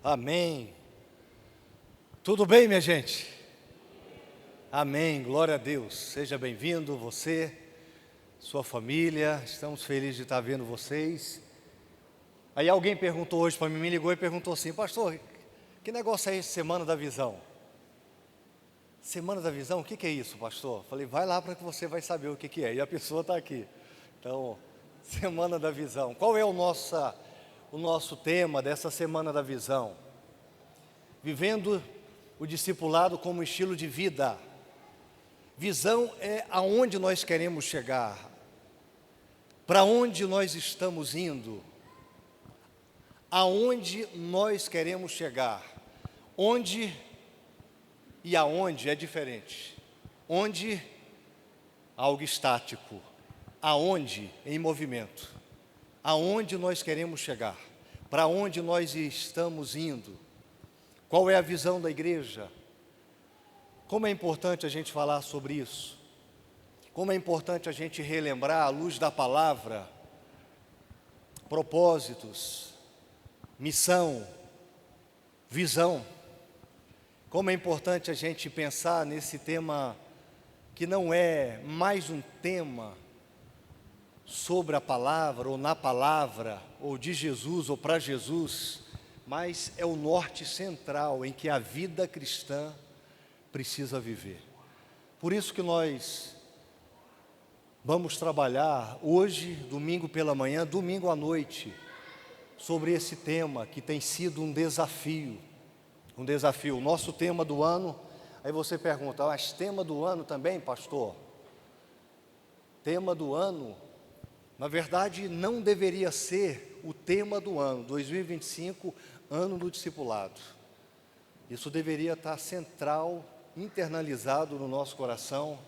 Amém. Tudo bem, minha gente? Amém. Glória a Deus. Seja bem-vindo, você, sua família. Estamos felizes de estar vendo vocês. Aí alguém perguntou hoje para mim, me ligou e perguntou assim: pastor, que negócio é esse, Semana da Visão? Semana da Visão? O que é isso, pastor? Falei, vai lá para que você vai saber o que é. E a pessoa está aqui. Então, Semana da Visão. Qual é o nosso tema dessa Semana da Visão? Vivendo o discipulado como estilo de vida. Visão é aonde nós queremos chegar, para onde nós estamos indo, aonde nós queremos chegar. Onde e aonde é diferente. Onde, algo estático. Aonde, em movimento. Aonde nós queremos chegar, para onde nós estamos indo. Qual é a visão da igreja? Como é importante a gente falar sobre isso. Como é importante a gente relembrar, à luz da palavra, propósitos, missão, visão. Como é importante a gente pensar nesse tema que não é mais um tema sobre a palavra, ou na palavra, ou de Jesus, ou para Jesus, mas é o norte central em que a vida cristã precisa viver. Por isso que nós vamos trabalhar hoje, domingo pela manhã, domingo à noite, sobre esse tema que tem sido um desafio. Um desafio. O nosso tema do ano, aí você pergunta, mas tema do ano também, pastor? Tema do ano, na verdade, não deveria ser o tema do ano, 2025, ano do discipulado. Isso deveria estar central, internalizado no nosso coração,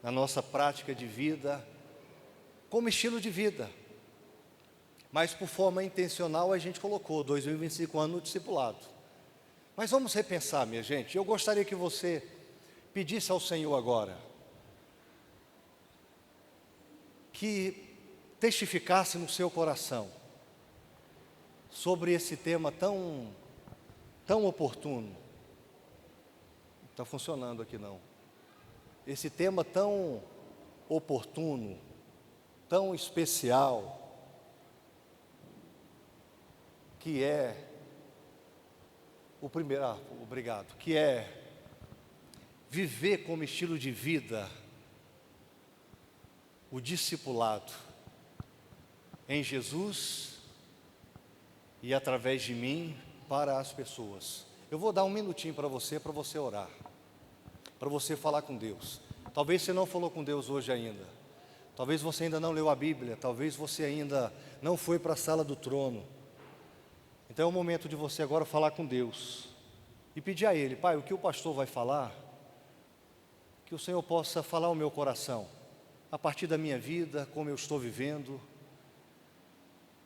na nossa prática de vida, como estilo de vida. Mas por forma intencional a gente colocou 2025, ano do discipulado. Mas vamos repensar, minha gente. Eu gostaria que você pedisse ao Senhor agora que testificasse no seu coração sobre esse tema tão oportuno. Não está funcionando aqui não. Esse tema tão oportuno, tão especial, que é o primeiro, obrigado, que é viver como estilo de vida o discipulado em Jesus e através de mim para as pessoas. Eu vou dar um minutinho para você orar, para você falar com Deus. Talvez você não falou com Deus hoje ainda, talvez você ainda não leu a Bíblia, talvez você ainda não foi para a sala do trono. Então é o momento de você agora falar com Deus e pedir a Ele, Pai, o que o pastor vai falar, que o Senhor possa falar ao meu coração, a partir da minha vida, como eu estou vivendo,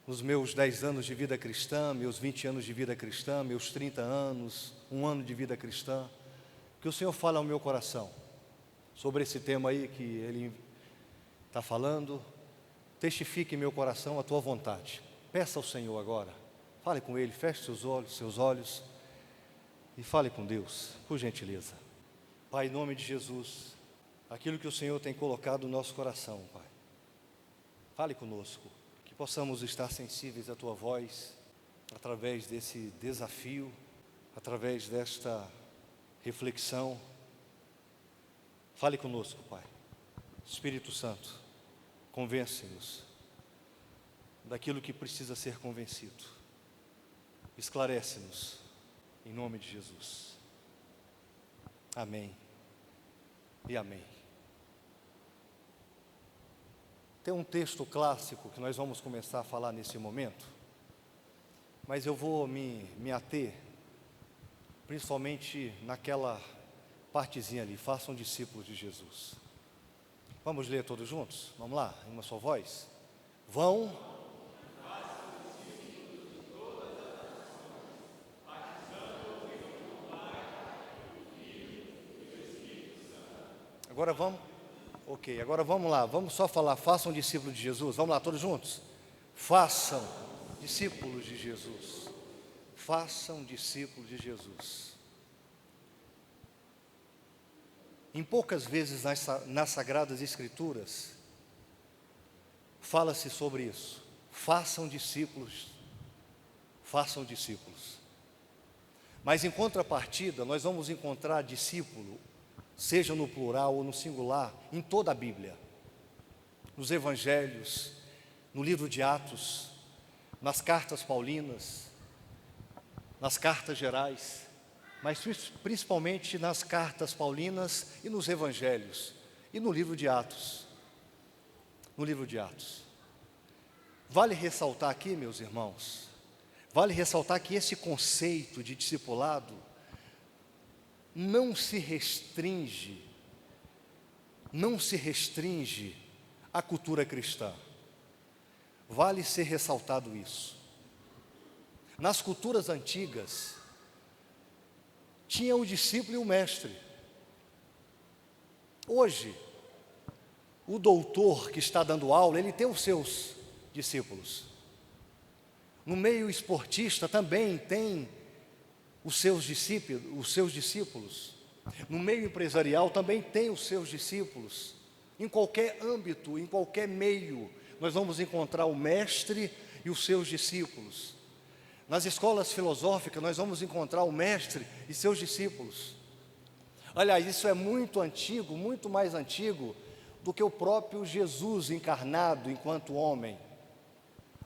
nos meus 10 anos de vida cristã, meus 20 anos de vida cristã, meus 30 anos, um ano de vida cristã, que o Senhor fale ao meu coração, sobre esse tema aí que Ele está falando, testifique em meu coração a Tua vontade. Peça ao Senhor agora, fale com Ele, feche seus olhos e fale com Deus, por gentileza. Pai, em nome de Jesus, aquilo que o Senhor tem colocado no nosso coração, Pai, fale conosco, que possamos estar sensíveis à Tua voz, através desse desafio, através desta reflexão. Fale conosco, Pai. Espírito Santo, convence-nos daquilo que precisa ser convencido. Esclarece-nos, em nome de Jesus. Amém e amém. Tem um texto clássico que nós vamos começar a falar nesse momento, mas eu vou me ater, principalmente naquela partezinha ali, façam discípulos de Jesus. Vamos ler todos juntos? Vamos lá, em uma só voz? Vão. Agora vamos, ok, agora vamos lá, vamos só falar, façam discípulos de Jesus, vamos lá, todos juntos? Façam discípulos de Jesus. façam discípulos de Jesus. Em poucas vezes nas Sagradas Escrituras, fala-se sobre isso. Façam discípulos, façam discípulos. Mas em contrapartida, nós vamos encontrar discípulo, seja no plural ou no singular, em toda a Bíblia. Nos Evangelhos, no livro de Atos, nas cartas paulinas, nas cartas gerais, mas principalmente nas cartas paulinas e nos Evangelhos, e no livro de Atos. No livro de Atos. Vale ressaltar aqui, meus irmãos, vale ressaltar que esse conceito de discipulado não se restringe à cultura cristã. Vale ser ressaltado isso. Nas culturas antigas, tinha o discípulo e o mestre. Hoje, o doutor que está dando aula, ele tem os seus discípulos. No meio esportista também tem os seus discípulos. No meio empresarial também tem os seus discípulos. Em qualquer âmbito, em qualquer meio, nós vamos encontrar o mestre e os seus discípulos. Nas escolas filosóficas, nós vamos encontrar o mestre e seus discípulos. Aliás, isso é muito antigo, muito mais antigo do que o próprio Jesus encarnado enquanto homem.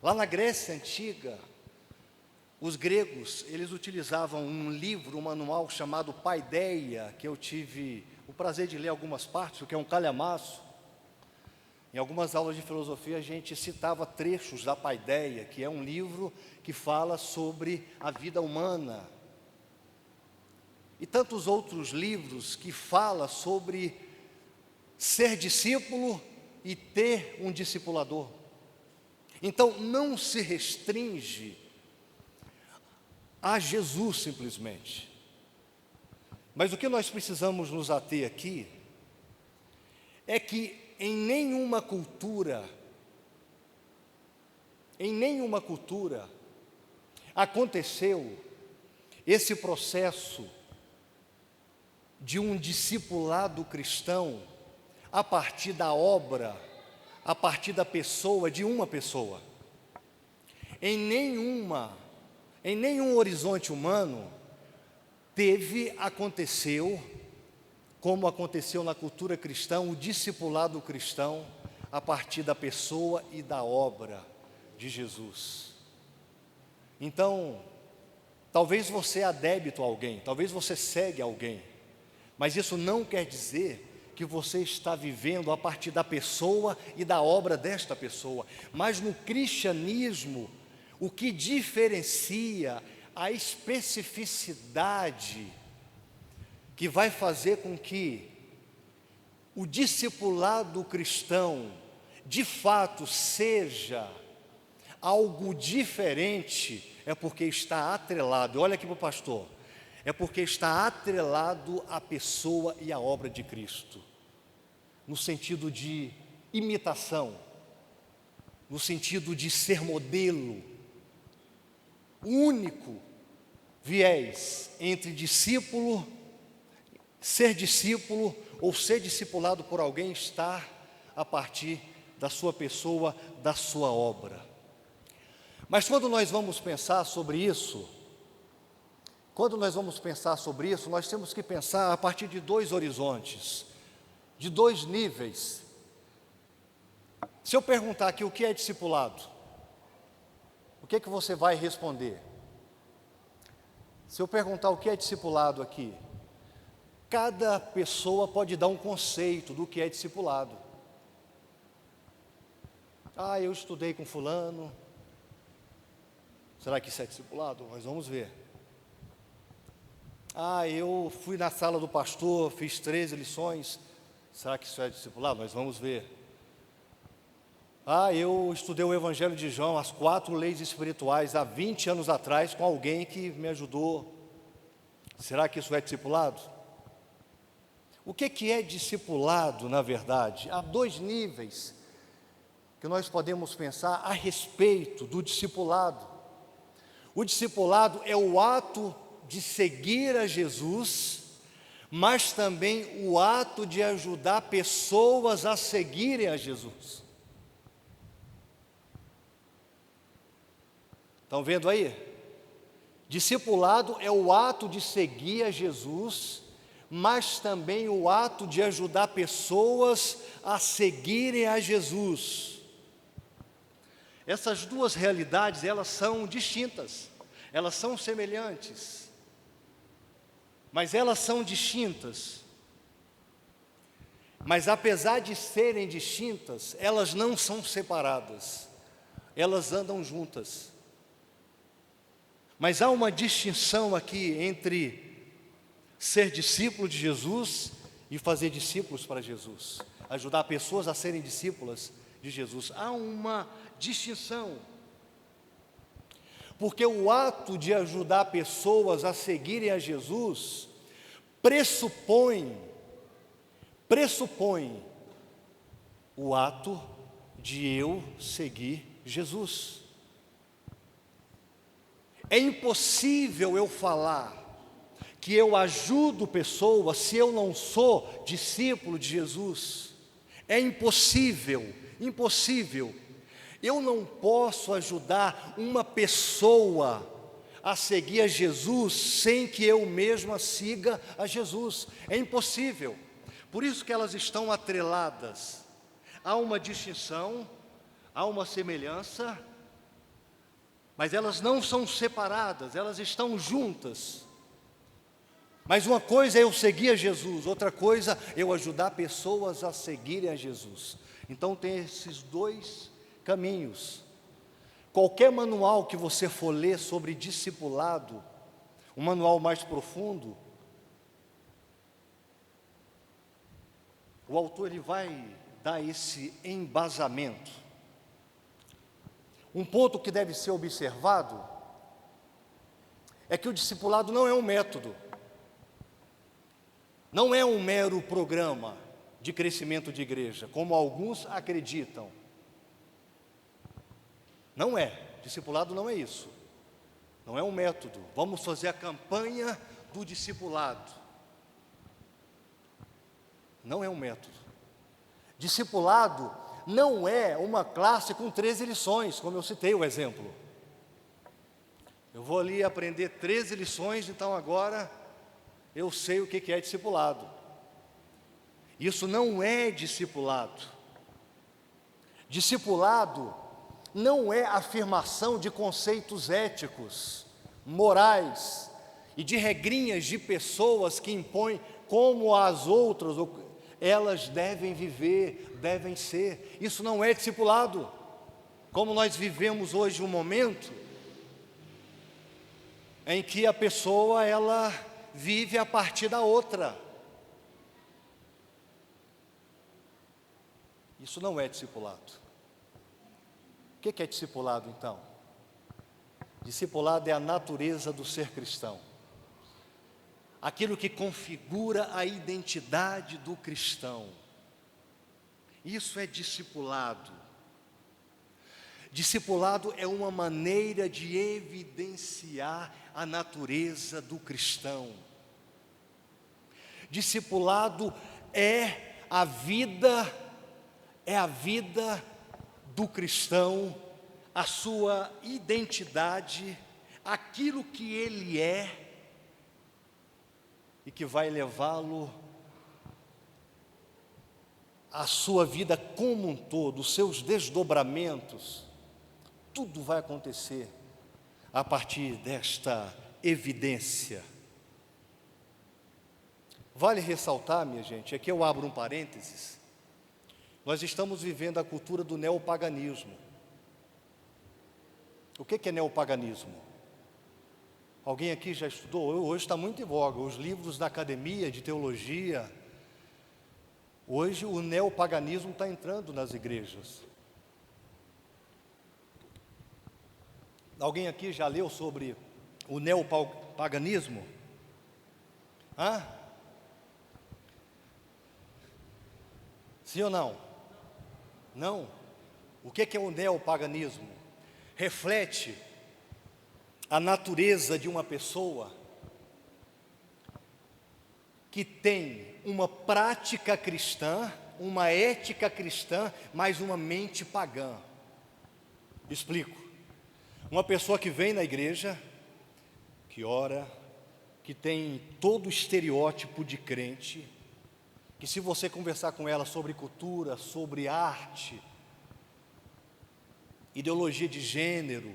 Lá na Grécia Antiga, os gregos, eles utilizavam um livro, um manual chamado Paideia, que eu tive o prazer de ler algumas partes, o que é um calhamaço. Em algumas aulas de filosofia a gente citava trechos da Paideia, que é um livro que fala sobre a vida humana. E tantos outros livros que falam sobre ser discípulo e ter um discipulador. Então não se restringe a Jesus simplesmente. Mas o que nós precisamos nos ater aqui é que em nenhuma cultura aconteceu esse processo de um discipulado cristão a partir da obra, a partir da pessoa, de uma pessoa. Em nenhum horizonte humano aconteceu, como aconteceu na cultura cristã, o discipulado cristão a partir da pessoa e da obra de Jesus. Então, talvez você é débito a alguém, talvez você segue alguém, mas isso não quer dizer que você está vivendo a partir da pessoa e da obra desta pessoa. Mas no cristianismo, o que diferencia a especificidade que vai fazer com que o discipulado cristão, de fato, seja algo diferente, é porque está atrelado, olha aqui para o pastor, é porque está atrelado à pessoa e à obra de Cristo, no sentido de imitação, no sentido de ser modelo. O único viés entre ser discípulo ou ser discipulado por alguém está a partir da sua pessoa, da sua obra. Mas quando nós vamos pensar sobre isso, nós temos que pensar a partir de dois horizontes, de dois níveis. Se eu perguntar aqui o que é discipulado, o que é que você vai responder? Se eu perguntar o que é discipulado aqui, cada pessoa pode dar um conceito do que é discipulado. Ah, eu estudei com fulano. Será que isso é discipulado? Nós vamos ver. Ah, eu fui na sala do pastor, fiz 13 lições. Será que isso é discipulado? Nós vamos ver. Ah, eu estudei o Evangelho de João, as 4 leis espirituais, há 20 anos atrás, com alguém que me ajudou. Será que isso é discipulado? O que é discipulado, na verdade? Há 2 níveis que nós podemos pensar a respeito do discipulado. O discipulado é o ato de seguir a Jesus, mas também o ato de ajudar pessoas a seguirem a Jesus. Estão vendo aí? Discipulado é o ato de seguir a Jesus, mas também o ato de ajudar pessoas a seguirem a Jesus. Essas duas realidades, elas são distintas, elas são semelhantes, mas elas são distintas. Mas apesar de serem distintas, elas não são separadas, elas andam juntas. Mas há uma distinção aqui entre ser discípulo de Jesus e fazer discípulos para Jesus, ajudar pessoas a serem discípulas de Jesus. Há uma distinção, porque o ato de ajudar pessoas a seguirem a Jesus pressupõe o ato de eu seguir Jesus. É impossível eu falar que eu ajudo pessoas se eu não sou discípulo de Jesus. É impossível. Eu não posso ajudar uma pessoa a seguir a Jesus sem que eu mesma siga a Jesus. É impossível. Por isso que elas estão atreladas. Há uma distinção, há uma semelhança, mas elas não são separadas, elas estão juntas. Mas uma coisa é eu seguir a Jesus, outra coisa é eu ajudar pessoas a seguirem a Jesus. Então tem esses dois caminhos. Qualquer manual que você for ler sobre discipulado, um manual mais profundo, o autor ele vai dar esse embasamento. Um ponto que deve ser observado é que o discipulado não é um método, não é um mero programa de crescimento de igreja, como alguns acreditam. Não é, discipulado não é isso, não é um método. Vamos fazer a campanha do discipulado. Não é um método. Discipulado não é uma classe com 13 lições, como eu citei o exemplo. Eu vou ali aprender 13 lições, então agora eu sei o que é discipulado. Isso não é discipulado. Discipulado não é afirmação de conceitos éticos, morais e de regrinhas de pessoas que impõem como as outras elas devem viver, devem ser. Isso não é discipulado. Como nós vivemos hoje um momento em que a pessoa ela vive a partir da outra. Isso não é discipulado. O que é discipulado então? Discipulado é a natureza do ser cristão. Aquilo que configura a identidade do cristão. Isso é discipulado. Discipulado é uma maneira de evidenciar a natureza do cristão. Discipulado é a vida do cristão, a sua identidade, aquilo que ele é e que vai levá-lo a sua vida como um todo, os seus desdobramentos, tudo vai acontecer a partir desta evidência. Vale ressaltar, minha gente, aqui eu abro um parênteses, nós estamos vivendo a cultura do neopaganismo. O que é neopaganismo? Alguém aqui já estudou? Hoje está muito em voga, os livros da academia de teologia. Hoje o neopaganismo está entrando nas igrejas. Alguém aqui já leu sobre o neopaganismo? Sim ou não? Não. O que é o neopaganismo? Reflete a natureza de uma pessoa que tem uma prática cristã, uma ética cristã, mas uma mente pagã. Explico. Uma pessoa que vem na igreja, que ora, que tem todo o estereótipo de crente, que se você conversar com ela sobre cultura, sobre arte, ideologia de gênero,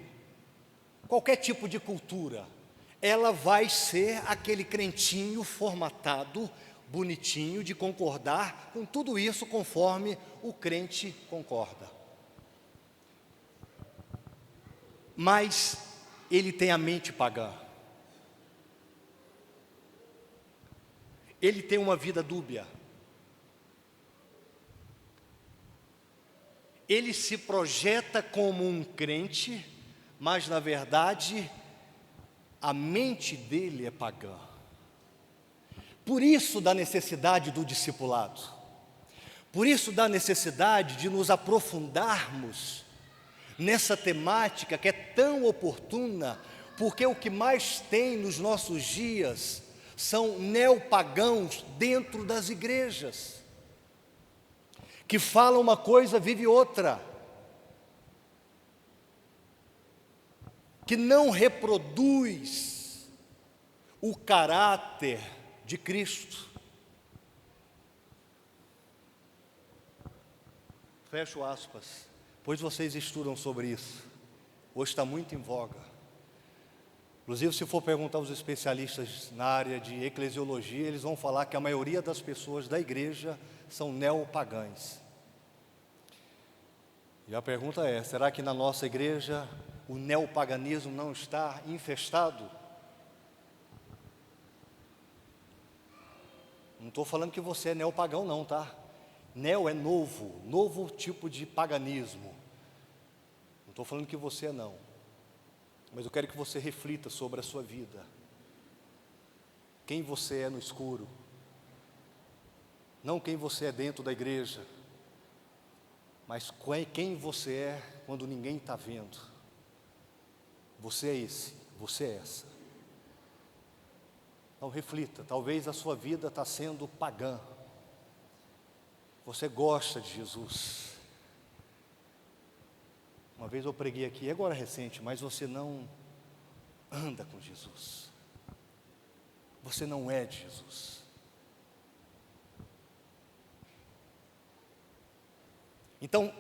qualquer tipo de cultura, ela vai ser aquele crentinho formatado, bonitinho, de concordar com tudo isso conforme o crente concorda. Mas ele tem a mente pagã. Ele tem uma vida dúbia. Ele se projeta como um crente, mas na verdade a mente dele é pagã. Por isso da necessidade do discipulado. Por isso da necessidade de nos aprofundarmos nessa temática que é tão oportuna, porque o que mais tem nos nossos dias são neopagãos dentro das igrejas, que falam uma coisa, vive outra, que não reproduz o caráter de Cristo. Fecho aspas, pois vocês estudam sobre isso, hoje está muito em voga. Inclusive, se for perguntar aos especialistas na área de eclesiologia, eles vão falar que a maioria das pessoas da igreja são neopagãs. E a pergunta é, será que na nossa igreja o neopaganismo não está infestado? Não estou falando que você é neopagão não, tá? Neo é novo, novo tipo de paganismo. Não estou falando que você é não. Mas eu quero que você reflita sobre a sua vida. Quem você é no escuro. Não quem você é dentro da igreja, mas quem você é quando ninguém está vendo. Você é esse, você é essa. Então reflita, talvez a sua vida está sendo pagã. Você gosta de Jesus. Uma vez eu preguei aqui, agora recente, mas você não anda com Jesus. Você não é de Jesus. Então,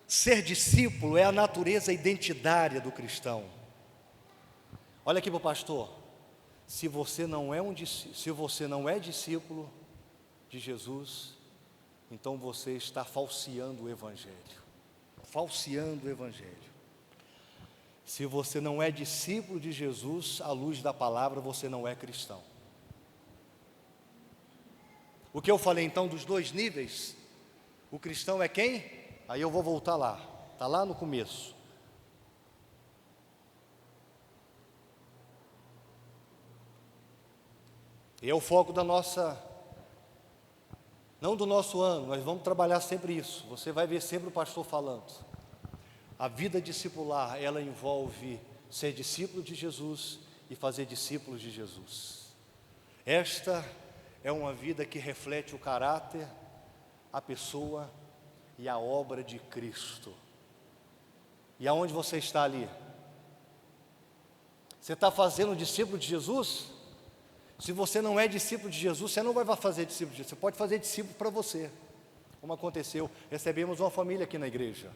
ser discípulo é a natureza identitária do cristão. Olha aqui para o pastor. Se você não é discípulo de Jesus, então você está falseando o Evangelho. Falseando o Evangelho. Se você não é discípulo de Jesus, à luz da palavra, você não é cristão. O que eu falei então dos dois níveis? O cristão é quem? Aí eu vou voltar lá, está lá no começo. E é o foco da nossa, não do nosso ano, mas vamos trabalhar sempre isso. Você vai ver sempre o pastor falando. A vida discipular, ela envolve ser discípulo de Jesus e fazer discípulos de Jesus. Esta é uma vida que reflete o caráter, a pessoa e a obra de Cristo. E aonde você está ali? Você está fazendo discípulo de Jesus? Se você não é discípulo de Jesus, você não vai fazer discípulo de Jesus. Você pode fazer discípulo para você. Como aconteceu, recebemos uma família aqui na igreja.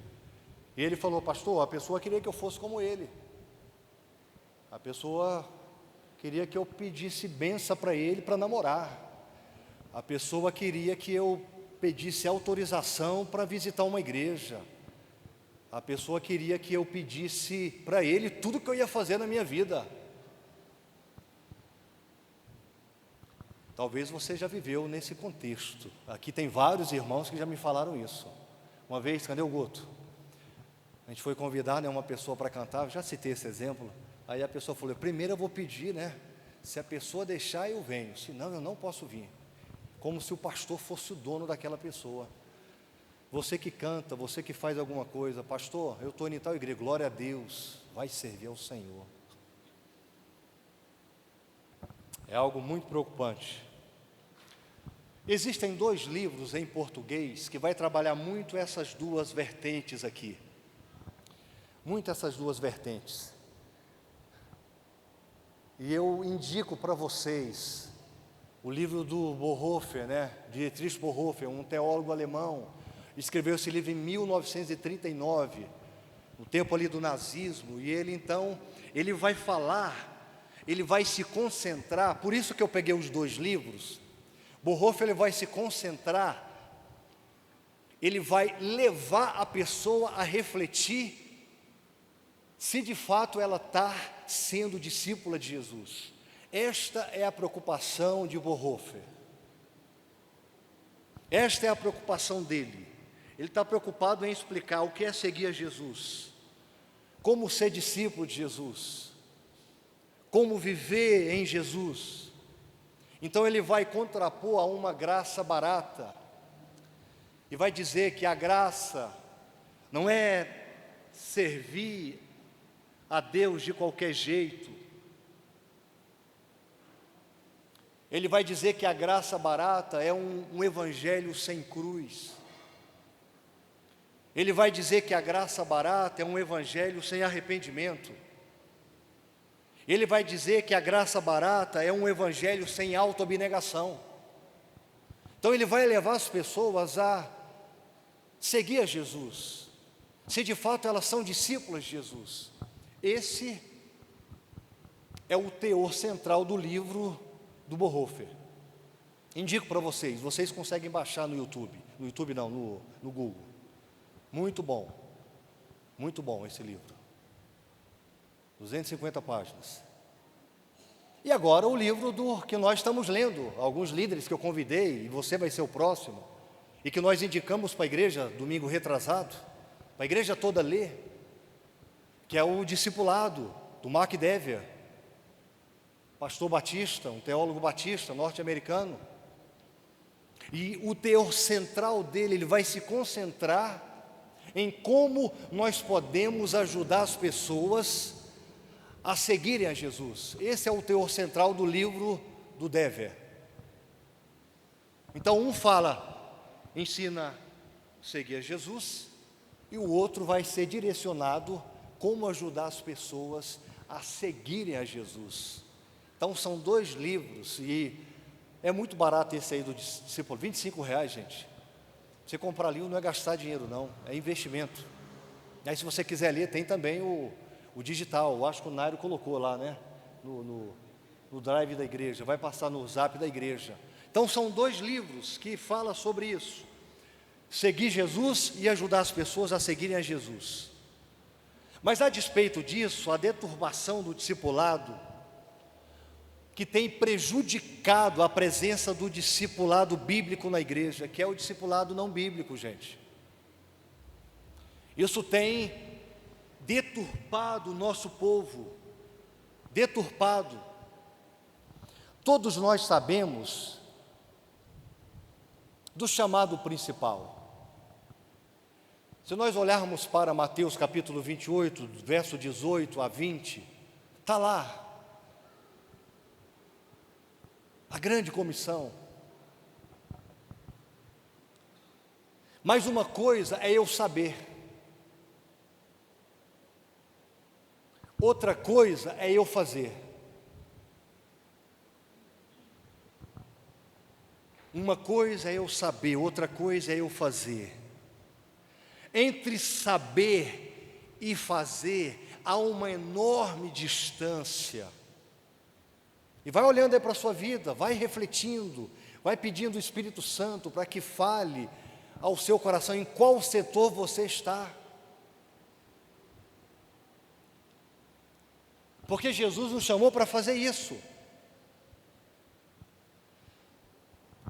E ele falou, pastor, a pessoa queria que eu fosse como ele. A pessoa queria que eu pedisse bênção para ele para namorar. A pessoa queria que eu pedisse autorização para visitar uma igreja. A pessoa queria que eu pedisse para ele tudo que eu ia fazer na minha vida. Talvez você já viveu nesse contexto. Aqui tem vários irmãos que já me falaram isso. Uma vez, cadê o Guto? A gente foi convidar, uma pessoa para cantar, já citei esse exemplo. Aí a pessoa falou, primeiro eu vou pedir, se a pessoa deixar eu venho, senão eu não posso vir. Como se o pastor fosse o dono daquela pessoa. Você que canta, você que faz alguma coisa, pastor, eu estou em tal igreja, glória a Deus, vai servir ao Senhor. É algo muito preocupante. Existem 2 livros em português que vai trabalhar muito essas duas vertentes aqui. Muito essas duas vertentes. E eu indico para vocês o livro do Bonhoeffer, Dietrich Bonhoeffer, um teólogo alemão. Escreveu esse livro em 1939, no tempo ali do nazismo. E ele vai falar, ele vai se concentrar, por isso que eu peguei os 2 livros. Bonhoeffer, ele vai se concentrar, ele vai levar a pessoa a refletir se de fato ela está sendo discípula de Jesus. Esta é a preocupação de Bonhoeffer. Esta é a preocupação dele. Ele está preocupado em explicar o que é seguir a Jesus, como ser discípulo de Jesus, como viver em Jesus. Então ele vai contrapor a uma graça barata, e vai dizer que a graça não é servir a Deus de qualquer jeito. Ele vai dizer que a graça barata é um evangelho sem cruz. Ele vai dizer que a graça barata é um evangelho sem arrependimento. Ele vai dizer que a graça barata é um evangelho sem autoabnegação. Então ele vai levar as pessoas a seguir a Jesus, se de fato elas são discípulas de Jesus. Esse é o teor central do livro do Bonhoeffer. Indico para vocês, vocês conseguem baixar no YouTube. No YouTube não, no Google. Muito bom esse livro. 250 páginas. E agora o livro que nós estamos lendo, alguns líderes que eu convidei, e você vai ser o próximo, e que nós indicamos para a igreja domingo retrasado, para a igreja toda ler, que é o Discipulado, do Mark Dever, pastor batista, um teólogo batista, norte-americano. E o teor central dele, ele vai se concentrar em como nós podemos ajudar as pessoas a seguirem a Jesus. Esse é o teor central do livro do Dever. Então ensina a seguir a Jesus, e o outro vai ser direcionado como ajudar as pessoas a seguirem a Jesus. Então são 2 livros, e é muito barato esse aí do discípulo, R$25, gente. Você comprar livro não é gastar dinheiro não, é investimento. Aí se você quiser ler, tem também o digital, eu acho que o Nairo colocou lá, no drive da igreja, vai passar no zap da igreja. Então são 2 livros que falam sobre isso, seguir Jesus e ajudar as pessoas a seguirem a Jesus. Mas a despeito disso, a deturpação do discipulado, que tem prejudicado a presença do discipulado bíblico na igreja, que é o discipulado não bíblico, gente. Isso tem deturpado o nosso povo, deturpado. Todos nós sabemos do chamado principal. Se nós olharmos para Mateus capítulo 28, verso 18 a 20, está lá a grande comissão. Mas uma coisa é eu saber, outra coisa é eu fazer. Uma coisa é eu saber, outra coisa é eu fazer. Entre saber e fazer há uma enorme distância. E vai olhando aí para a sua vida, vai refletindo, vai pedindo o Espírito Santo para que fale ao seu coração em qual setor você está. Porque Jesus nos chamou para fazer isso.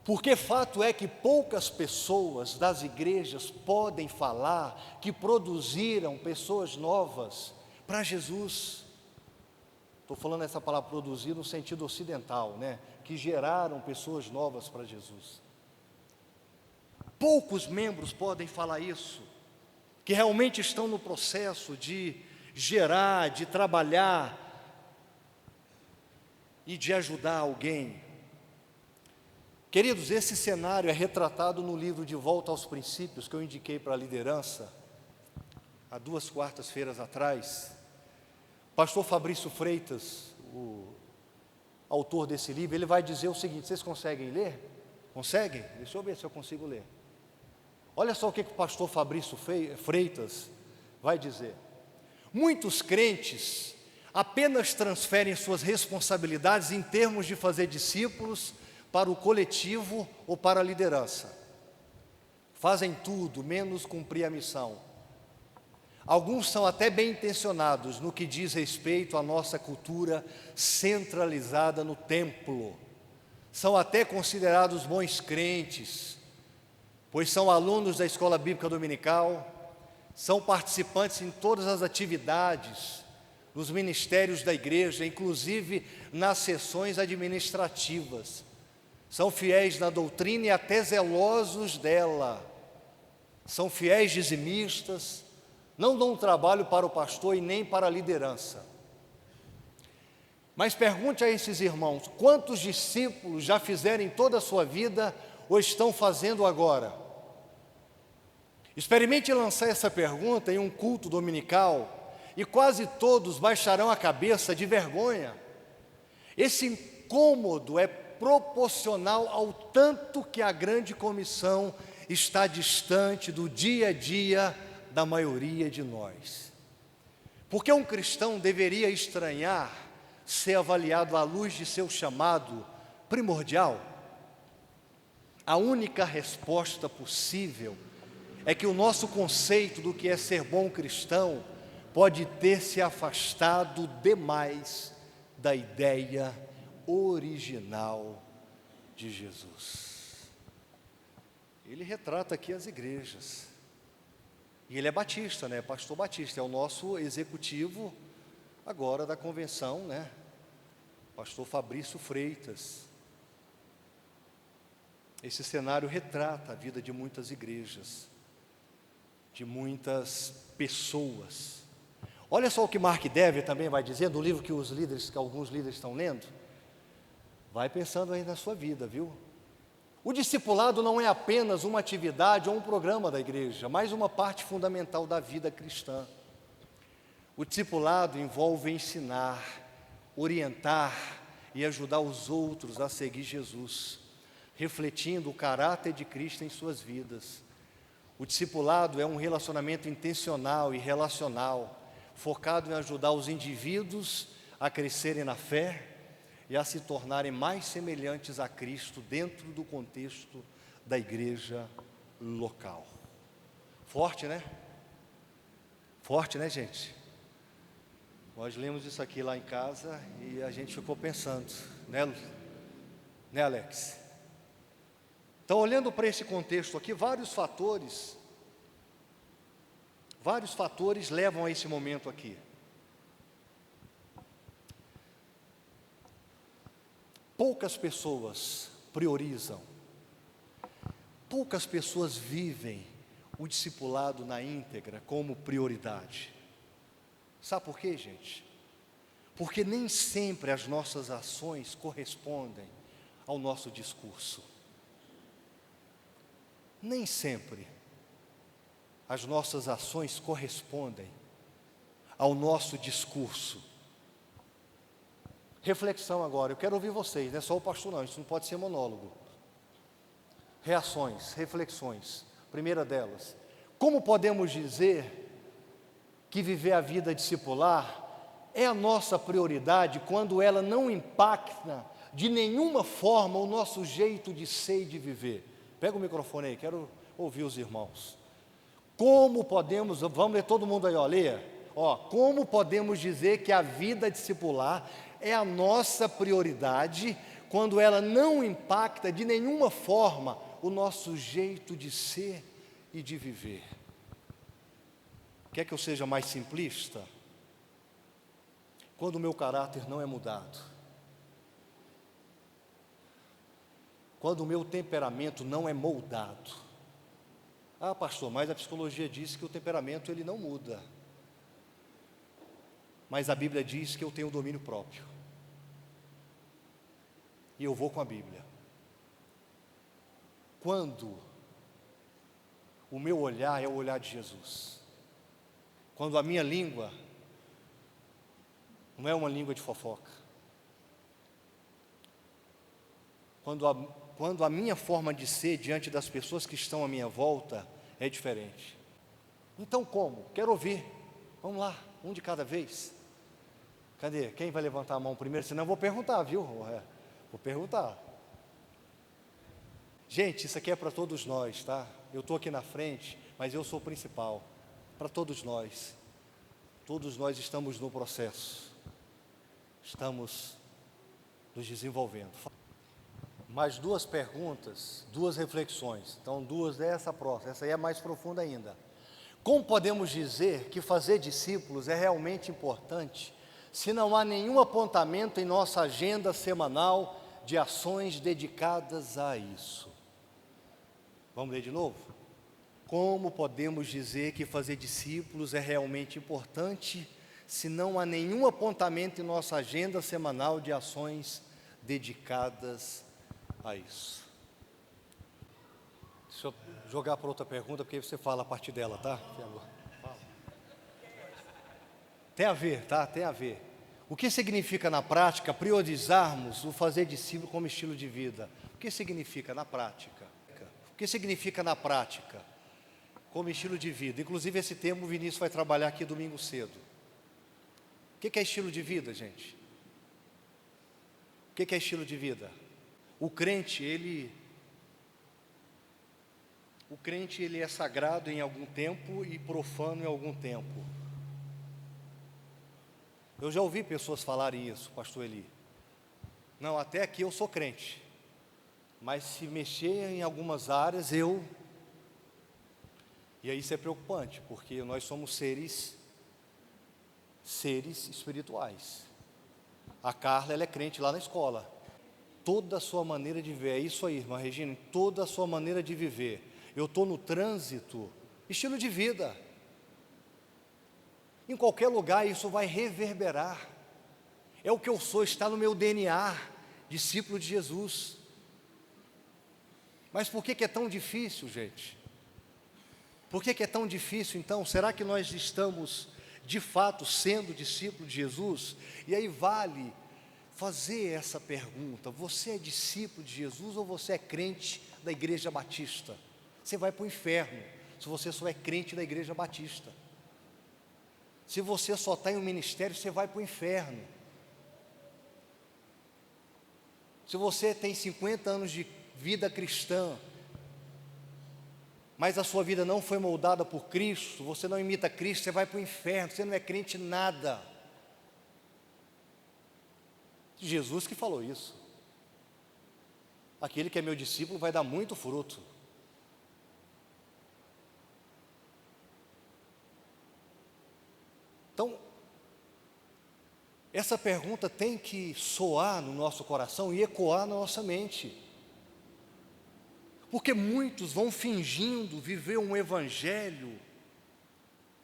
Porque fato é que poucas pessoas das igrejas podem falar que produziram pessoas novas para Jesus. Estou falando essa palavra produzir no sentido ocidental, que geraram pessoas novas para Jesus. Poucos membros podem falar isso, que realmente estão no processo de gerar, de trabalhar e de ajudar alguém. Queridos, esse cenário é retratado no livro De Volta aos Princípios, que eu indiquei para a liderança, há 2 quartas-feiras atrás. Pastor Fabrício Freitas, o autor desse livro, ele vai dizer o seguinte: vocês conseguem ler? Conseguem? Deixa eu ver se eu consigo ler. Olha só o que o pastor Fabrício Freitas vai dizer. Muitos crentes apenas transferem suas responsabilidades em termos de fazer discípulos para o coletivo ou para a liderança. Fazem tudo, menos cumprir a missão. Alguns são até bem intencionados no que diz respeito à nossa cultura centralizada no templo. São até considerados bons crentes, pois são alunos da escola bíblica dominical, são participantes em todas as atividades, nos ministérios da igreja, inclusive nas sessões administrativas. São fiéis na doutrina e até zelosos dela. São fiéis dizimistas, não dão trabalho para o pastor e nem para a liderança. Mas pergunte a esses irmãos: quantos discípulos já fizeram em toda a sua vida ou estão fazendo agora? Experimente lançar essa pergunta em um culto dominical e quase todos baixarão a cabeça de vergonha. Esse incômodo é proporcional ao tanto que a grande comissão está distante do dia a dia da maioria de nós. Porque um cristão deveria estranhar ser avaliado à luz de seu chamado primordial? A única resposta possível é que o nosso conceito do que é ser bom cristão pode ter se afastado demais da ideia original de Jesus. Ele retrata aqui as igrejas. E ele é batista, né? Pastor Batista, é o nosso executivo agora da convenção, né? Pastor Fabrício Freitas. Esse cenário retrata a vida de muitas igrejas, de muitas pessoas. Olha só o que Mark Dever também vai dizer no livro que alguns líderes estão lendo. Vai pensando aí na sua vida, viu? O discipulado não é apenas uma atividade ou um programa da igreja, mas uma parte fundamental da vida cristã. O discipulado envolve ensinar, orientar e ajudar os outros a seguir Jesus, refletindo o caráter de Cristo em suas vidas. O discipulado é um relacionamento intencional e relacional, focado em ajudar os indivíduos a crescerem na fé e a se tornarem mais semelhantes a Cristo dentro do contexto da igreja local. Forte, né? Forte, né, gente? Nós lemos isso aqui lá em casa e a gente ficou pensando, né, Alex? Então, olhando para esse contexto aqui, vários fatores levam a esse momento aqui. Poucas pessoas priorizam, poucas pessoas vivem o discipulado na íntegra como prioridade. Sabe por quê, gente? Porque nem sempre as nossas ações correspondem ao nosso discurso. Nem sempre as nossas ações correspondem ao nosso discurso. Reflexão agora, eu quero ouvir vocês, não é só o pastor não, isso não pode ser monólogo. Reações, reflexões. Primeira delas, como podemos dizer que viver a vida discipular é a nossa prioridade quando ela não impacta de nenhuma forma o nosso jeito de ser e de viver? Pega o microfone aí, quero ouvir os irmãos. Como podemos, vamos ler todo mundo aí, leia. Como podemos dizer que a vida discipular é a nossa prioridade quando ela não impacta de nenhuma forma o nosso jeito de ser e de viver? Quer que eu seja mais simplista? Quando o meu caráter não é mudado, quando o meu temperamento não é moldado. Ah, pastor, mas a psicologia diz que o temperamento ele não muda. Mas a Bíblia diz que eu tenho domínio próprio. e eu vou com a Bíblia. Quando o meu olhar é o olhar de Jesus, quando a minha língua não é uma língua de fofoca, quando a minha forma de ser diante das pessoas que estão à minha volta é diferente. Então como? Quero ouvir. Vamos lá, um de cada vez. Cadê? Quem vai levantar a mão primeiro? Senão eu vou perguntar, viu? Vou perguntar. Gente, isso aqui é para todos nós, tá? Eu estou aqui na frente, mas eu sou o principal. Para todos nós. Todos nós estamos no processo. Estamos nos desenvolvendo. Mais duas perguntas, duas reflexões. Então, duas dessa próxima. Essa aí é mais profunda ainda. Como podemos dizer que fazer discípulos é realmente importante se não há nenhum apontamento em nossa agenda semanal de ações dedicadas a isso? Vamos ler de novo? Como podemos dizer que fazer discípulos é realmente importante se não há nenhum apontamento em nossa agenda semanal de ações dedicadas a isso? Deixa eu jogar para outra pergunta, porque aí você fala a partir dela, tá? Tem a ver, tá? Tem a ver. O que significa na prática priorizarmos o fazer discípulo como estilo de vida? O que significa na prática? O que significa na prática como estilo de vida? Inclusive esse termo o Vinícius vai trabalhar aqui domingo cedo. O que é estilo de vida, gente? O que é estilo de vida? O crente, ele é sagrado em algum tempo e profano em algum tempo. Eu já ouvi pessoas falarem isso, pastor Eli. Não, até aqui eu sou crente, mas se mexer em algumas áreas E aí isso é preocupante, porque nós somos seres espirituais. A Carla, ela é crente lá na escola. Toda a sua maneira de viver, é isso aí, irmã Regina, toda a sua maneira de viver. Eu estou no trânsito, estilo de vida. Em qualquer lugar isso vai reverberar. É o que eu sou, está no meu DNA, discípulo de Jesus. Mas por que é tão difícil, gente? Por que é tão difícil então? Será que nós estamos de fato sendo discípulo de Jesus? E aí vale fazer essa pergunta: você é discípulo de Jesus ou você é crente da Igreja Batista? Você vai para o inferno se você só é crente da Igreja Batista. Se você só está em um ministério, você vai para o inferno. Se você tem 50 anos de vida cristã, mas a sua vida não foi moldada por Cristo, você não imita Cristo, você vai para o inferno, você não é crente nada. Jesus que falou isso. Aquele que é meu discípulo vai dar muito fruto. Então, essa pergunta tem que soar no nosso coração e ecoar na nossa mente. Porque muitos vão fingindo viver um evangelho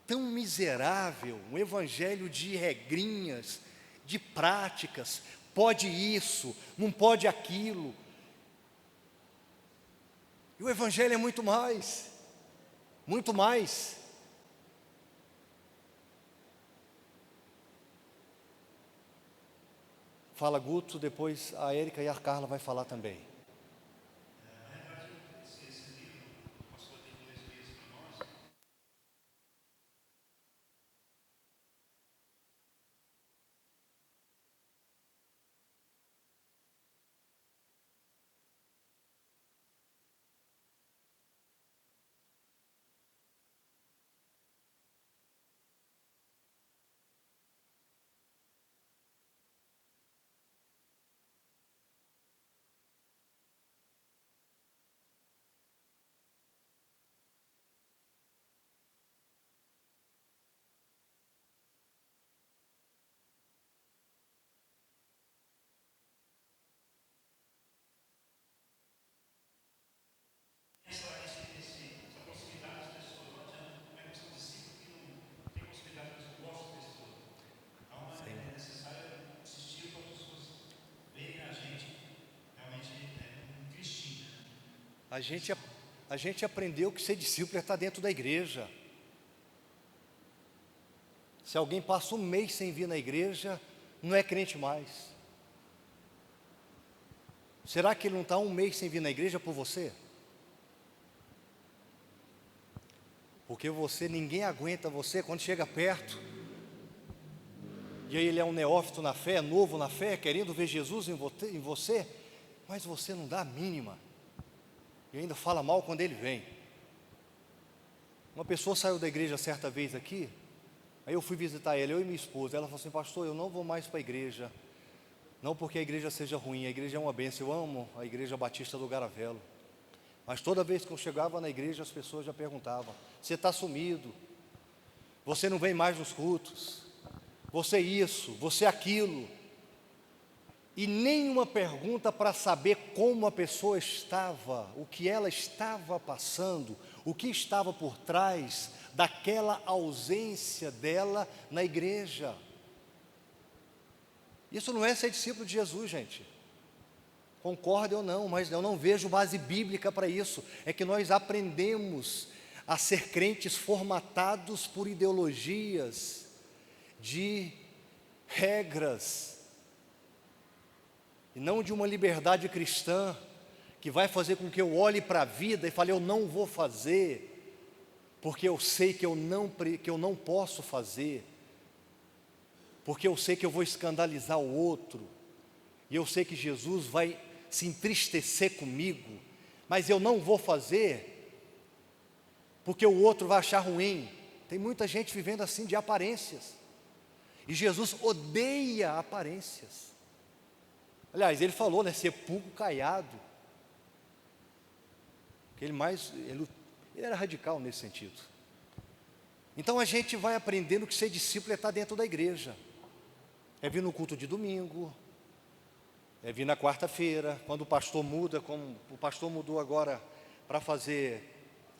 tão miserável, um evangelho de regrinhas, de práticas, pode isso, não pode aquilo. E o evangelho é muito mais, muito mais. Fala Guto, depois a Érica e a Carla vai falar também. A gente, a gente aprendeu que ser discípulo é estar dentro da igreja. Se alguém passa um mês sem vir na igreja, não é crente mais. Será que ele não está um mês sem vir na igreja por você? Porque ninguém aguenta você quando chega perto. E aí ele é um neófito na fé, novo na fé, querendo ver Jesus em você, mas você não dá a mínima. E ainda fala mal quando ele vem. Uma pessoa saiu da igreja certa vez aqui, aí eu fui visitar ela, eu e minha esposa. Ela falou assim: pastor, eu não vou mais para a igreja. Não porque a igreja seja ruim, a igreja é uma bênção. Eu amo a igreja batista do Garavelo. Mas toda vez que eu chegava na igreja, as pessoas já perguntavam: você está sumido, você não vem mais nos cultos, você isso, você aquilo. E nenhuma pergunta para saber como a pessoa estava, o que ela estava passando, o que estava por trás daquela ausência dela na igreja. Isso não é ser discípulo de Jesus, gente. Concordem ou não, mas eu não vejo base bíblica para isso. É que nós aprendemos a ser crentes formatados por ideologias, de regras, e não de uma liberdade cristã, que vai fazer com que eu olhe para a vida e fale: eu não vou fazer, porque eu sei que eu não posso fazer, porque eu sei que eu vou escandalizar o outro, e eu sei que Jesus vai se entristecer comigo, mas eu não vou fazer, porque o outro vai achar ruim. Tem muita gente vivendo assim, de aparências, e Jesus odeia aparências. Aliás, ele falou, né, sepulcro caiado. Ele era radical nesse sentido. Então a gente vai aprendendo que ser discípulo é estar dentro da igreja. É vir no culto de domingo, é vir na quarta-feira, quando o pastor muda, como o pastor mudou agora para fazer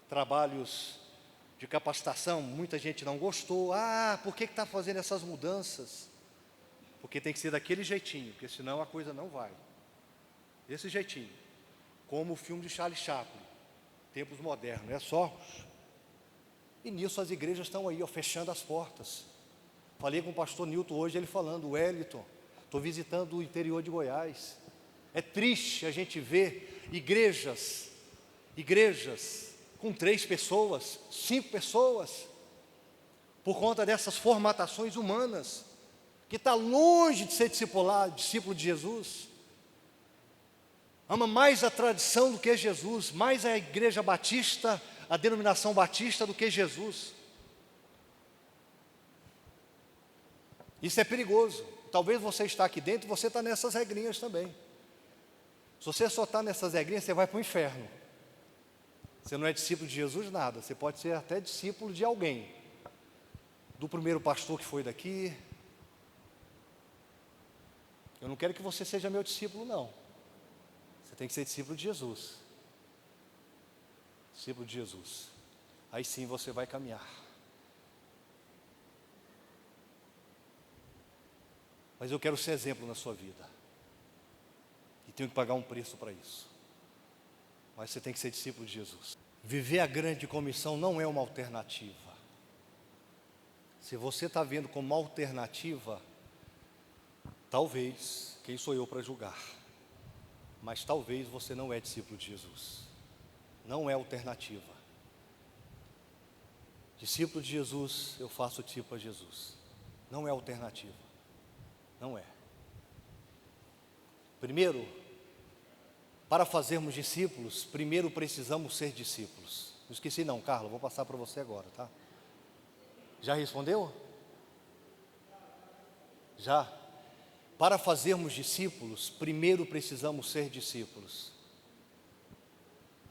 trabalhos de capacitação, muita gente não gostou. Por que está fazendo essas mudanças? Porque tem que ser daquele jeitinho, porque senão a coisa não vai. Desse jeitinho. Como o filme de Charlie Chaplin, tempos modernos, é só. E nisso as igrejas estão aí, fechando as portas. Falei com o pastor Nilton hoje, ele falando: Wellington, estou visitando o interior de Goiás. É triste a gente ver igrejas com 3 pessoas, 5 pessoas, por conta dessas formatações humanas, que está longe de ser discípulo de Jesus. Ama mais a tradição do que Jesus, mais a igreja batista, a denominação batista, do que Jesus. Isso é perigoso. Talvez você está aqui dentro e você está nessas regrinhas também. Se você só está nessas regrinhas, você vai para o inferno. Você não é discípulo de Jesus, nada. Você pode ser até discípulo de alguém, do primeiro pastor que foi daqui. Eu não quero que você seja meu discípulo, não. Você tem que ser discípulo de Jesus. Discípulo de Jesus. Aí sim você vai caminhar. Mas eu quero ser exemplo na sua vida. E tenho que pagar um preço para isso. Mas você tem que ser discípulo de Jesus. Viver a grande comissão não é uma alternativa. Se você está vendo como uma alternativa, talvez, quem sou eu para julgar? Mas talvez você não é discípulo de Jesus. Não é alternativa. Discípulo de Jesus, eu faço tipo a Jesus. Não é alternativa. Não é. Primeiro, para fazermos discípulos, primeiro precisamos ser discípulos. Não esqueci não, Carla, vou passar para você agora, tá? Já respondeu? Já? Para fazermos discípulos, primeiro precisamos ser discípulos.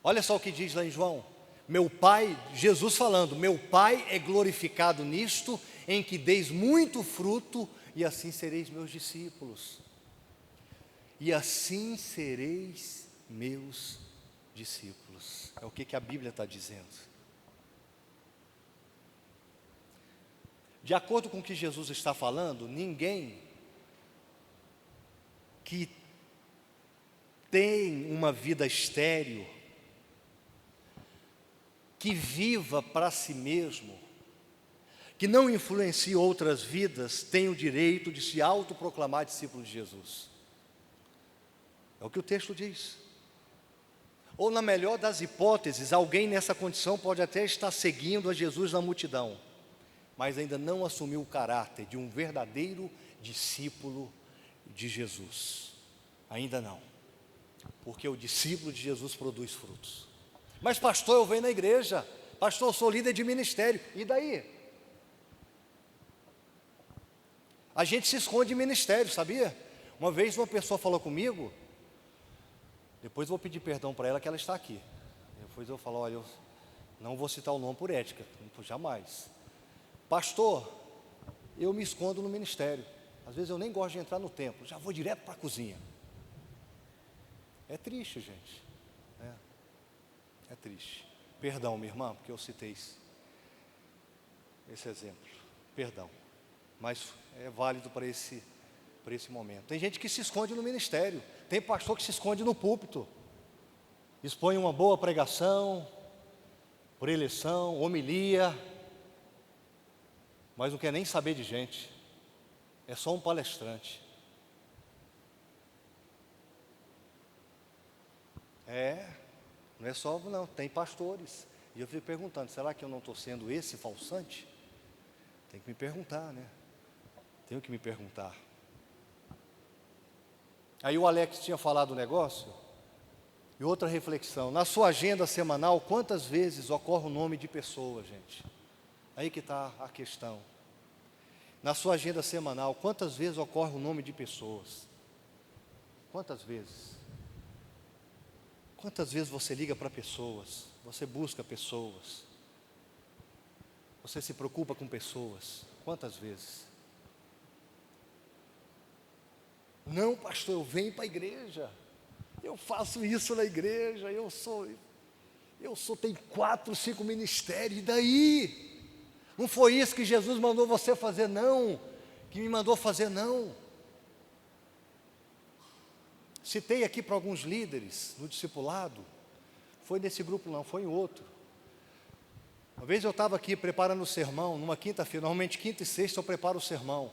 Olha só o que diz lá em João: meu Pai, Jesus falando, meu Pai é glorificado nisto, em que deis muito fruto, e assim sereis meus discípulos. E assim sereis meus discípulos. É o que a Bíblia está dizendo. De acordo com o que Jesus está falando, ninguém que tem uma vida estéril, que viva para si mesmo, que não influencie outras vidas, tem o direito de se autoproclamar discípulo de Jesus. É o que o texto diz. Ou, na melhor das hipóteses, alguém nessa condição pode até estar seguindo a Jesus na multidão, mas ainda não assumiu o caráter de um verdadeiro discípulo de Jesus. Ainda não. Porque o discípulo de Jesus produz frutos. Mas pastor, eu venho na igreja. Pastor, eu sou líder de ministério. E daí? A gente se esconde em ministério, sabia? Uma vez uma pessoa falou comigo, depois eu vou pedir perdão para ela que ela está aqui. Depois eu falo, olha, eu não vou citar o nome por ética, jamais. Pastor, eu me escondo no ministério. Às vezes eu nem gosto de entrar no templo, já vou direto para a cozinha. É triste, gente. É triste. Perdão, minha irmã, porque eu citei esse exemplo. Perdão. Mas é válido para esse momento. Tem gente que se esconde no ministério. Tem pastor que se esconde no púlpito. Expõe uma boa pregação, por eleição, homilia, mas não quer nem saber de gente. É só um palestrante. Não é só, não, tem pastores. E eu fico perguntando, será que eu não estou sendo esse falsante? Tem que me perguntar, né? Tenho que me perguntar. Aí o Alex tinha falado o negócio, e outra reflexão, na sua agenda semanal, quantas vezes ocorre o nome de pessoas, gente? Aí que está a questão. Na sua agenda semanal, quantas vezes ocorre o nome de pessoas? Quantas vezes? Quantas vezes você liga para pessoas? Você busca pessoas? Você se preocupa com pessoas? Quantas vezes? Não, pastor, eu venho para a igreja. Eu faço isso na igreja. Tenho 4, 5 ministérios. E daí? Não foi isso que Jesus mandou você fazer, não. Que me mandou fazer, não. Citei aqui para alguns líderes no discipulado. Foi nesse grupo não, foi em outro. Uma vez eu estava aqui preparando o sermão, numa quinta-feira. Normalmente quinta e sexta eu preparo o sermão.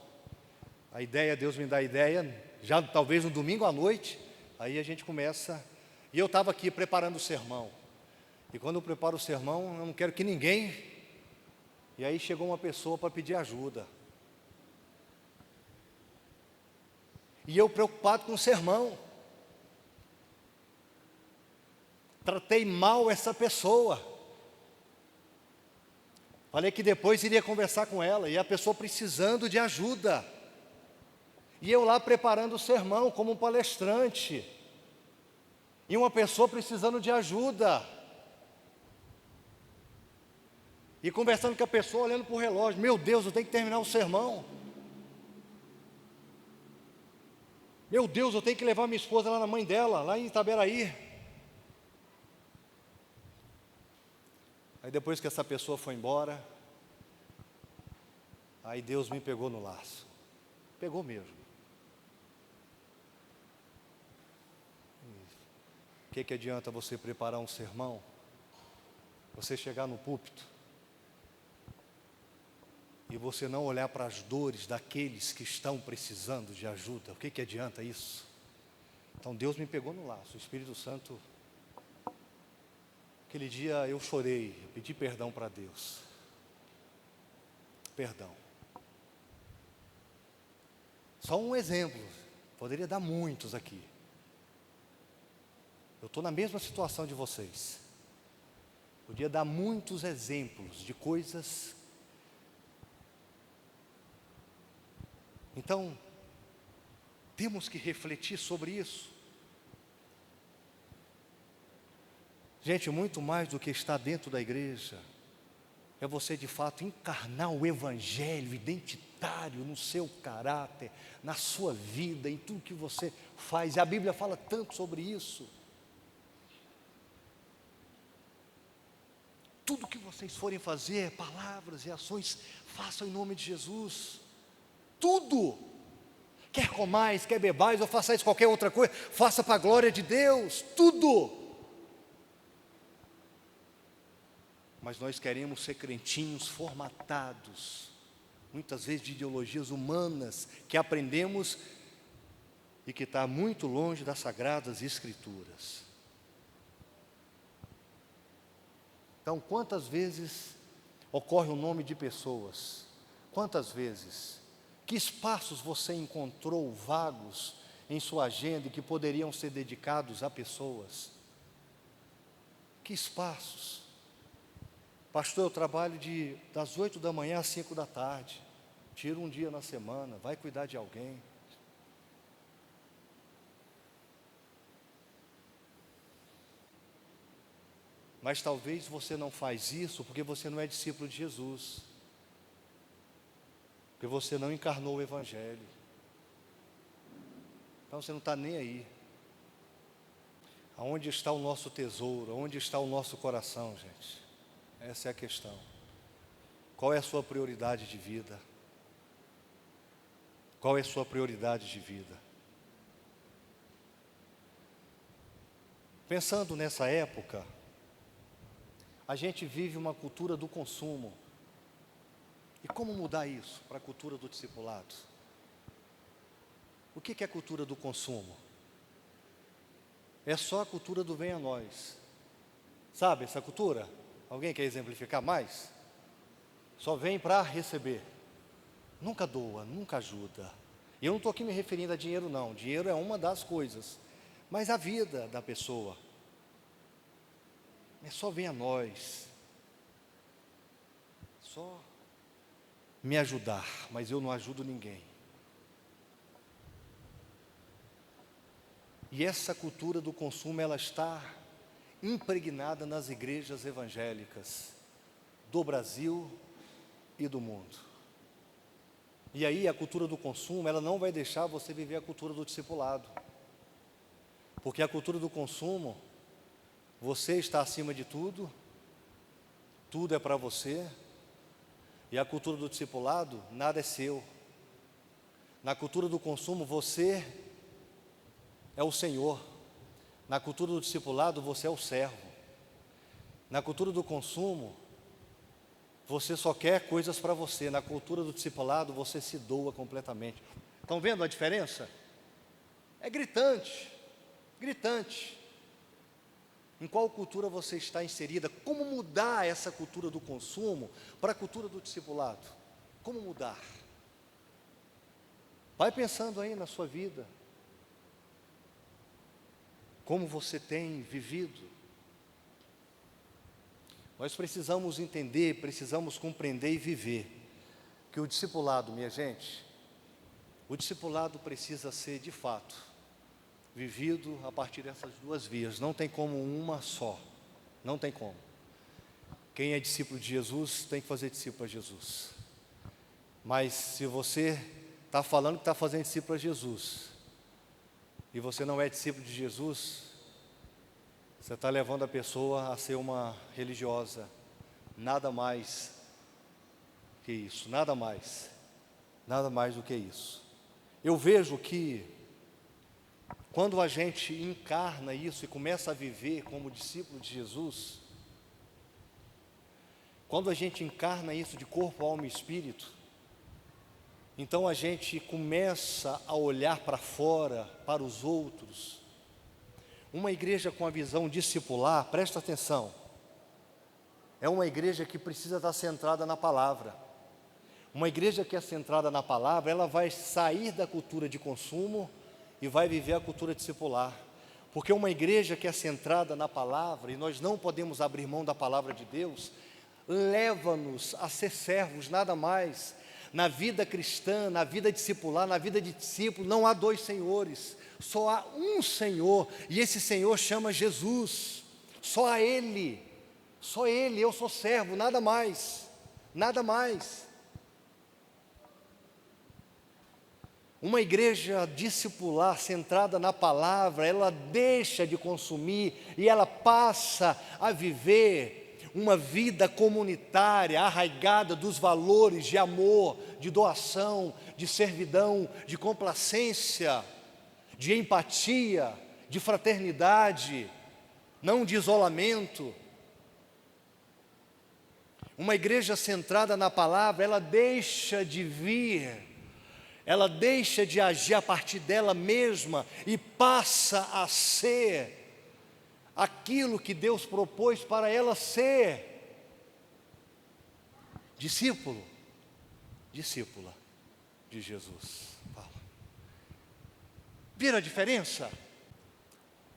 A ideia, Deus me dá a ideia, já talvez no domingo à noite, aí a gente começa. E eu estava aqui preparando o sermão. E quando eu preparo o sermão, eu não quero que ninguém. E aí chegou uma pessoa para pedir ajuda. E eu preocupado com o sermão. Tratei mal essa pessoa. Falei que depois iria conversar com ela. E a pessoa precisando de ajuda. E eu lá preparando o sermão como um palestrante. E uma pessoa precisando de ajuda. E conversando com a pessoa, olhando para o relógio. Meu Deus, eu tenho que terminar o sermão. Meu Deus, eu tenho que levar minha esposa lá na mãe dela, lá em Itaberaí. Aí depois que essa pessoa foi embora, aí Deus me pegou no laço. Pegou mesmo. O que adianta você preparar um sermão, você chegar no púlpito, e você não olhar para as dores daqueles que estão precisando de ajuda? O que adianta isso? Então Deus me pegou no laço, o Espírito Santo. Aquele dia eu chorei, eu pedi perdão para Deus. Perdão. Só um exemplo, poderia dar muitos aqui. Eu estou na mesma situação de vocês. Podia dar muitos exemplos de coisas. Então, temos que refletir sobre isso. Gente, muito mais do que estar dentro da igreja, é você de fato encarnar o evangelho identitário no seu caráter, na sua vida, em tudo que você faz. E a Bíblia fala tanto sobre isso. Tudo que vocês forem fazer, palavras e ações, façam em nome de Jesus. Tudo. Quer comais, quer bebais, ou façais qualquer outra coisa, faça para a glória de Deus. Tudo. mas nós queremos ser crentinhos formatados, muitas vezes de ideologias humanas, que aprendemos e que está muito longe das Sagradas Escrituras. Então, quantas vezes ocorre o nome de pessoas? Quantas vezes? Que espaços você encontrou vagos em sua agenda e que poderiam ser dedicados a pessoas? Que espaços? Pastor, eu trabalho das 8 da manhã às 5 da tarde. Tira um dia na semana, vai cuidar de alguém. Mas talvez você não faz isso porque você não é discípulo de Jesus. Porque você não encarnou o Evangelho. Então você não está nem aí. Aonde está o nosso tesouro? Aonde está o nosso coração, gente? Essa é a questão. Qual é a sua prioridade de vida? Qual é a sua prioridade de vida? Pensando nessa época, a gente vive uma cultura do consumo. E como mudar isso para a cultura do discipulado? O que é a cultura do consumo? É só a cultura do venha a nós. Sabe essa cultura? Alguém quer exemplificar mais? Só vem para receber. Nunca doa, nunca ajuda. E eu não estou aqui me referindo a dinheiro não. Dinheiro é uma das coisas. Mas a vida da pessoa. É só vem a nós. Só me ajudar, mas eu não ajudo ninguém. E essa cultura do consumo, ela está impregnada nas igrejas evangélicas do Brasil e do mundo. E aí a cultura do consumo, ela não vai deixar você viver a cultura do discipulado. Porque a cultura do consumo, você está acima de tudo, tudo é para você. E a cultura do discipulado, nada é seu. Na cultura do consumo, você é o Senhor. Na cultura do discipulado, você é o servo. Na cultura do consumo, você só quer coisas para você. Na cultura do discipulado, você se doa completamente. Estão vendo a diferença? É gritante, gritante. Em qual cultura você está inserida? Como mudar essa cultura do consumo para a cultura do discipulado? Como mudar? Vai pensando aí na sua vida. Como você tem vivido? Nós precisamos entender, precisamos compreender e viver que o discipulado, minha gente, o discipulado precisa ser de fato vivido a partir dessas duas vias. Não tem como uma só. Não tem como. Quem é discípulo de Jesus tem que fazer discípulo a Jesus. Mas se você está falando que está fazendo discípulo a Jesus e você não é discípulo de Jesus, você está levando a pessoa a ser uma religiosa. Nada mais que isso. Nada mais. Nada mais do que isso. Eu vejo que quando a gente encarna isso e começa a viver como discípulo de Jesus, quando a gente encarna isso de corpo, alma e espírito, então a gente começa a olhar para fora, para os outros. Uma igreja com a visão discipular, presta atenção, é uma igreja que precisa estar centrada na palavra. Uma igreja que é centrada na palavra, ela vai sair da cultura de consumo e vai viver a cultura discipular. Porque uma igreja que é centrada na palavra, e nós não podemos abrir mão da palavra de Deus, leva-nos a ser servos, nada mais. Na vida cristã, na vida discipular, na vida de discípulo, não há dois senhores, só há um Senhor, e esse Senhor chama Jesus. Só a Ele, eu sou servo, nada mais, nada mais. Uma igreja discipular, centrada na palavra, ela deixa de consumir e ela passa a viver uma vida comunitária, arraigada dos valores de amor, de doação, de servidão, de complacência, de empatia, de fraternidade, não de isolamento. Uma igreja centrada na palavra, ela deixa de ela deixa de agir a partir dela mesma e passa a ser aquilo que Deus propôs para ela ser. Discípulo, discípula de Jesus. Vira a diferença?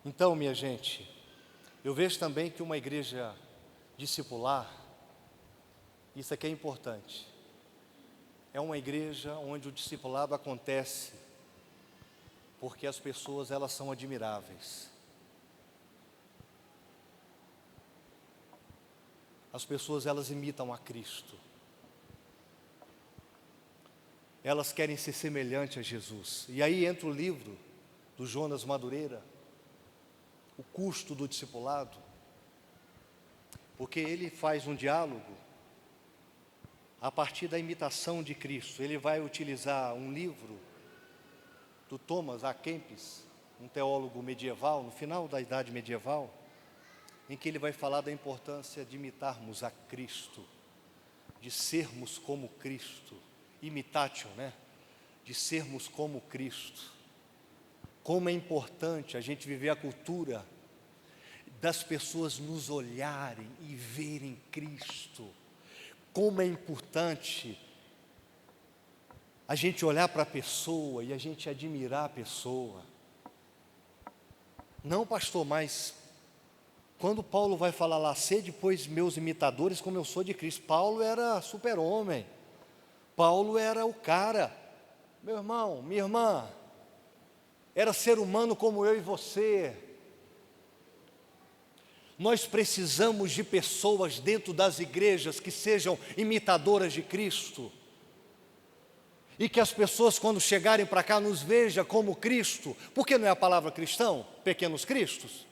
Então, minha gente, eu vejo também que uma igreja discipular, isso aqui é importante, é uma igreja onde o discipulado acontece porque as pessoas, elas são admiráveis. As pessoas, elas imitam a Cristo. Elas querem ser semelhantes a Jesus. E aí entra o livro do Jonas Madureira, O Custo do Discipulado, porque ele faz um diálogo a partir da imitação de Cristo. Ele vai utilizar um livro do Thomas A. Kempis, um teólogo medieval, no final da Idade Medieval, em que ele vai falar da importância de imitarmos a Cristo, de sermos como Cristo, imitatio, né? De sermos como Cristo. Como é importante a gente viver a cultura das pessoas nos olharem e verem Cristo. Como é importante a gente olhar para a pessoa e a gente admirar a pessoa. Não, pastor, mas quando Paulo vai falar lá, sede depois meus imitadores como eu sou de Cristo. Paulo era super-homem. Paulo era o cara. Meu irmão, minha irmã, era ser humano como eu e você. Nós precisamos de pessoas dentro das igrejas que sejam imitadoras de Cristo. E que as pessoas, quando chegarem para cá, nos vejam como Cristo. Por que não é a palavra cristão? Pequenos cristos.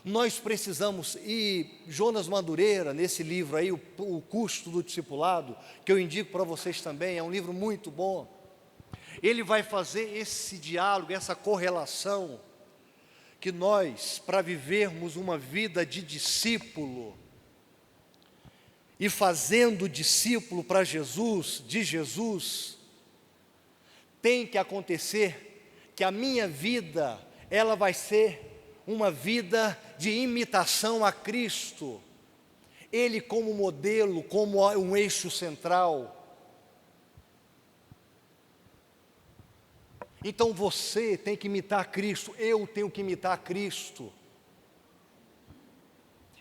Nós precisamos, e Jonas Madureira, nesse livro aí, o Custo do Discipulado, que eu indico para vocês também, é um livro muito bom. Ele vai fazer esse diálogo, essa correlação, que nós, para vivermos uma vida de discípulo, e fazendo discípulo para Jesus, de Jesus, tem que acontecer que a minha vida, ela vai ser uma vida de imitação a Cristo, Ele como modelo, como um eixo central. Então você tem que imitar Cristo, eu tenho que imitar Cristo.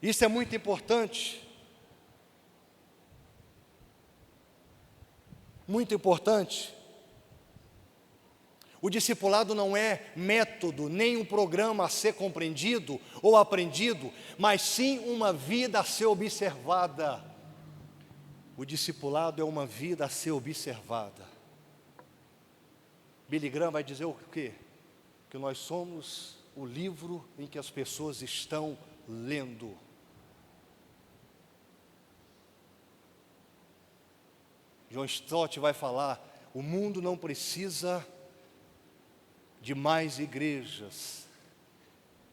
Isso é muito importante. Muito importante. O discipulado não é método, nem um programa a ser compreendido ou aprendido, mas sim uma vida a ser observada. O discipulado é uma vida a ser observada. Billy Graham vai dizer o quê? Que nós somos o livro em que as pessoas estão lendo. John Stott vai falar, o mundo não precisa de mais igrejas,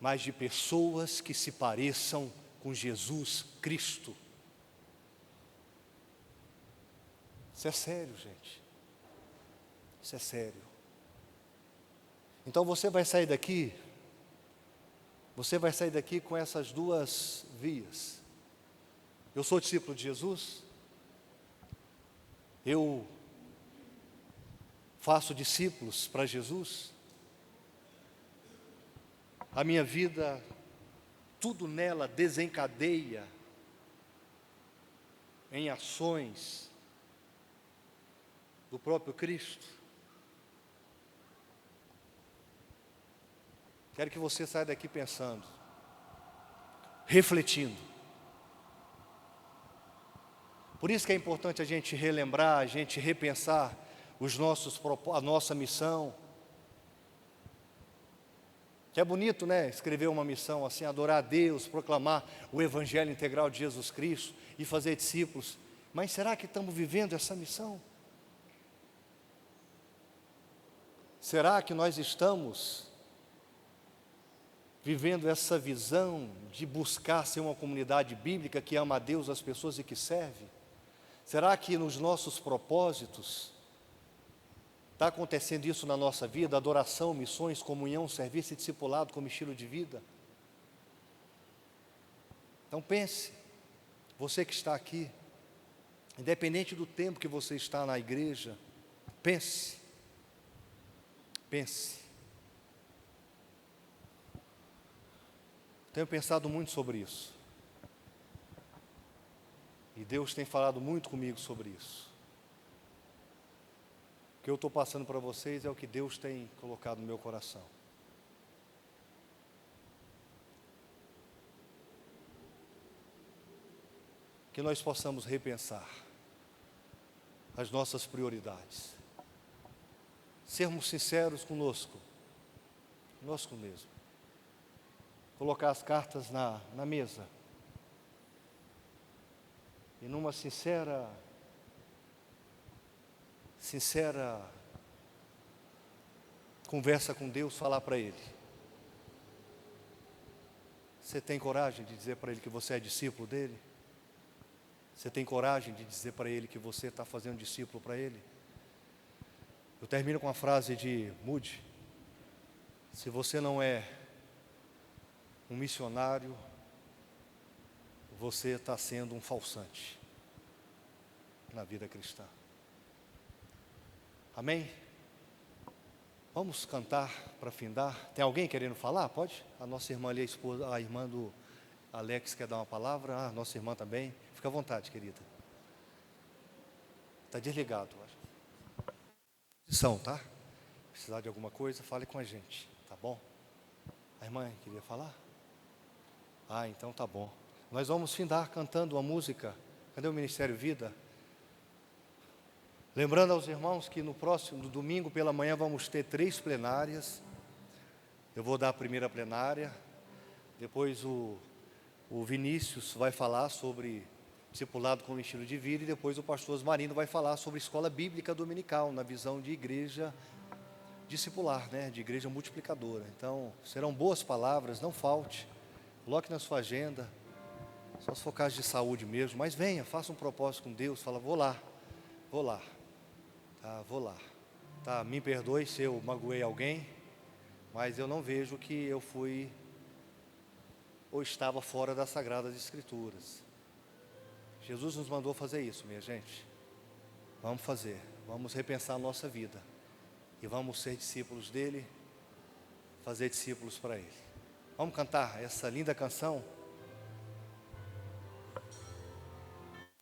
mas de pessoas que se pareçam com Jesus Cristo. Isso é sério, gente. Isso é sério. Então você vai sair daqui com essas duas vias. Eu sou discípulo de Jesus, eu faço discípulos para Jesus, a minha vida, tudo nela desencadeia em ações do próprio Cristo. Quero que você saia daqui pensando, refletindo. Por isso que é importante a gente relembrar, a gente repensar a nossa missão. Que é bonito, né? Escrever uma missão assim, adorar a Deus, proclamar o Evangelho integral de Jesus Cristo e fazer discípulos. Mas será que estamos vivendo essa missão? Será que nós estamos vivendo essa visão de buscar ser uma comunidade bíblica que ama a Deus, as pessoas e que serve? Será que nos nossos propósitos está acontecendo isso na nossa vida? Adoração, missões, comunhão, serviço e discipulado como estilo de vida? Então pense, você que está aqui, independente do tempo que você está na igreja, pense. Tenho pensado muito sobre isso. E Deus tem falado muito comigo sobre isso. O que eu estou passando para vocês é o que Deus tem colocado no meu coração. Que nós possamos repensar as nossas prioridades. Sermos sinceros conosco mesmo. Colocar as cartas na mesa. E numa sincera conversa com Deus, falar para Ele. Você tem coragem de dizer para Ele que você é discípulo dEle? Você tem coragem de dizer para Ele que você está fazendo discípulo para Ele? Eu termino com a frase de Moody: se você não é um missionário, você está sendo um falsante na vida cristã. Amém? Vamos cantar para findar. Tem alguém querendo falar? Pode? A nossa irmã ali, a irmã do Alex quer dar uma palavra. A nossa irmã também. Fica à vontade, querida. Está desligado, acho. Tá? Precisar de alguma coisa, fale com a gente, tá bom? A irmã queria falar? Então tá bom. Nós vamos findar cantando uma música. Cadê o Ministério Vida? Lembrando aos irmãos que no domingo pela manhã vamos ter 3 plenárias. Eu vou dar a primeira plenária. Depois o Vinícius vai falar sobre discipulado como estilo de vida. E depois o pastor Osmarino vai falar sobre escola bíblica dominical, na visão de igreja discipular, de igreja multiplicadora. Então, serão boas palavras, não falte. Coloque na sua agenda. Só se for caso de saúde mesmo. Mas venha, faça um propósito com Deus. Fala, vou lá. Vou lá. Me perdoe se eu magoei alguém, mas eu não vejo que eu fui ou estava fora das Sagradas Escrituras. Jesus nos mandou fazer isso, minha gente. Vamos fazer, vamos repensar a nossa vida e vamos ser discípulos dele, fazer discípulos para ele. Vamos cantar essa linda canção.